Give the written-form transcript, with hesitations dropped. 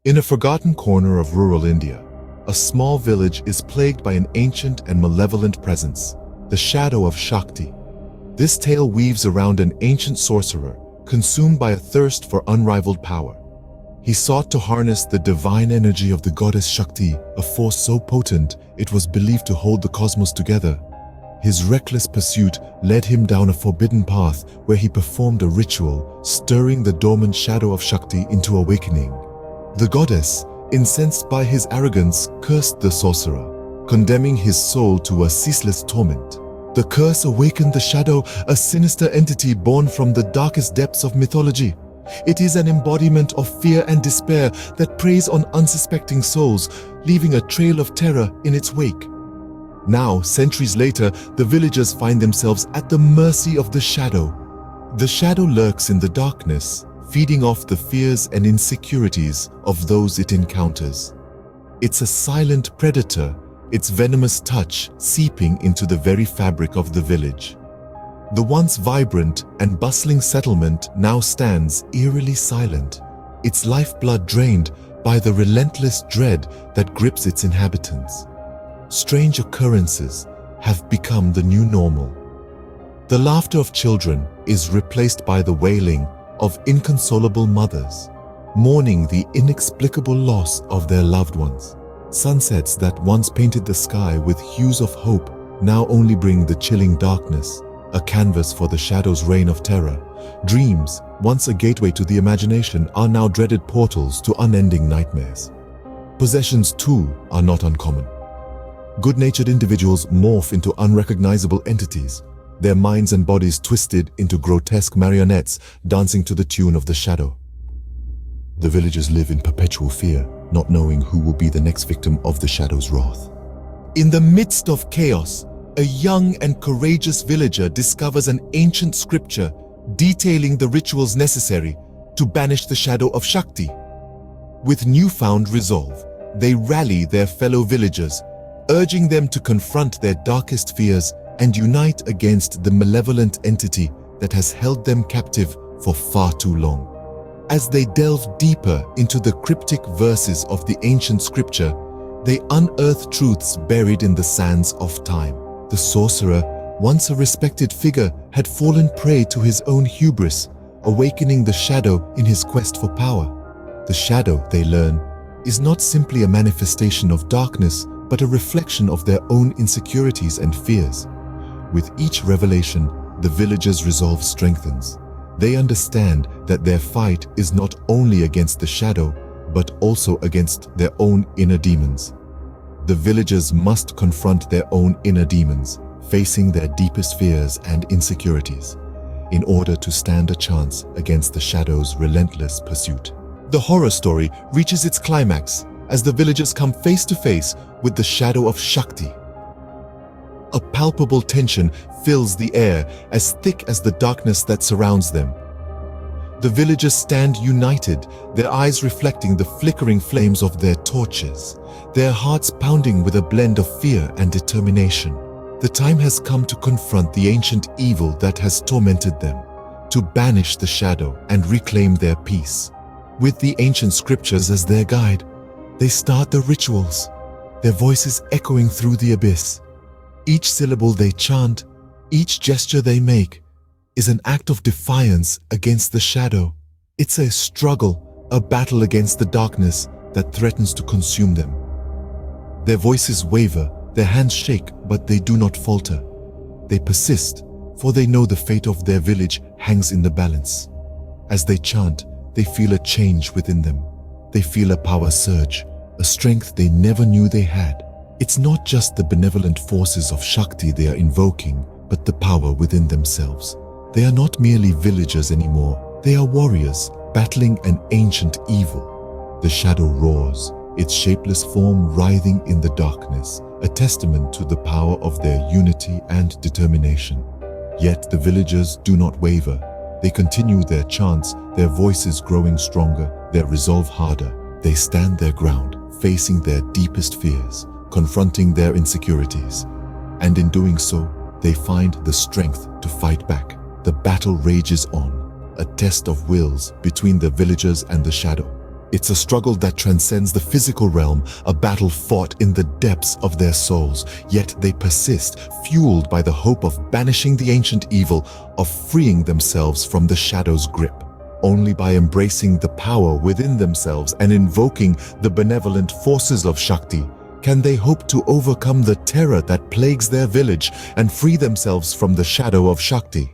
In a forgotten corner of rural India, a small village is plagued by an ancient and malevolent presence, the Shadow of Shakti. This tale weaves around an ancient sorcerer consumed by a thirst for unrivaled power. He sought to harness the divine energy of the goddess Shakti, a force so potent it was believed to hold the cosmos together. His reckless pursuit led him down a forbidden path where he performed a ritual, stirring the dormant Shadow of Shakti into awakening. The goddess, incensed by his arrogance, cursed the sorcerer, condemning his soul to a ceaseless torment. The curse awakened the shadow, a sinister entity born from the darkest depths of mythology. It is an embodiment of fear and despair that preys on unsuspecting souls, leaving a trail of terror in its wake. Now, centuries later, the villagers find themselves at the mercy of the shadow. The shadow lurks in the darkness, feeding off the fears and insecurities of those it encounters. It's a silent predator, its venomous touch seeping into the very fabric of the village. The once vibrant and bustling settlement now stands eerily silent, its lifeblood drained by the relentless dread that grips its inhabitants. Strange occurrences have become the new normal. The laughter of children is replaced by the wailing of inconsolable mothers, mourning the inexplicable loss of their loved ones. Sunsets that once painted the sky with hues of hope now only bring the chilling darkness, a canvas for the shadow's reign of terror. Dreams, once a gateway to the imagination, are now dreaded portals to unending nightmares. Possessions, too, are not uncommon. Good-natured individuals morph into unrecognizable entities, their minds and bodies twisted into grotesque marionettes dancing to the tune of the shadow. The villagers live in perpetual fear, not knowing who will be the next victim of the shadow's wrath. In the midst of chaos, a young and courageous villager discovers an ancient scripture detailing the rituals necessary to banish the Shadow of Shakti. With newfound resolve, they rally their fellow villagers, urging them to confront their darkest fears and unite against the malevolent entity that has held them captive for far too long. As they delve deeper into the cryptic verses of the ancient scripture, they unearth truths buried in the sands of time. The sorcerer, once a respected figure, had fallen prey to his own hubris, awakening the shadow in his quest for power. The shadow, they learn, is not simply a manifestation of darkness, but a reflection of their own insecurities and fears. With each revelation, the villagers' resolve strengthens. They understand that their fight is not only against the shadow, but also against their own inner demons. The villagers must confront their own inner demons, facing their deepest fears and insecurities, in order to stand a chance against the shadow's relentless pursuit. The horror story reaches its climax as the villagers come face to face with the Shadow of Shakti. A palpable tension fills the air, as thick as the darkness that surrounds them. The villagers stand united, their eyes reflecting the flickering flames of their torches, their hearts pounding with a blend of fear and determination. The time has come to confront the ancient evil that has tormented them, to banish the shadow and reclaim their peace. With the ancient scriptures as their guide, they start the rituals, their voices echoing through the abyss. Each syllable they chant, each gesture they make, is an act of defiance against the shadow. It's a struggle, a battle against the darkness that threatens to consume them. Their voices waver, their hands shake, but they do not falter. They persist, for they know the fate of their village hangs in the balance. As they chant, they feel a change within them. They feel a power surge, a strength they never knew they had. It's not just the benevolent forces of Shakti they are invoking, but the power within themselves. They are not merely villagers anymore. They are warriors, battling an ancient evil. The shadow roars, its shapeless form writhing in the darkness, a testament to the power of their unity and determination. Yet the villagers do not waver. They continue their chants, their voices growing stronger, their resolve harder. They stand their ground, facing their deepest fears, confronting their insecurities. And in doing so, they find the strength to fight back. The battle rages on, a test of wills between the villagers and the shadow. It's a struggle that transcends the physical realm, a battle fought in the depths of their souls, yet they persist, fueled by the hope of banishing the ancient evil, of freeing themselves from the shadow's grip. Only by embracing the power within themselves and invoking the benevolent forces of Shakti can they hope to overcome the terror that plagues their village and free themselves from the shadow of Shakti.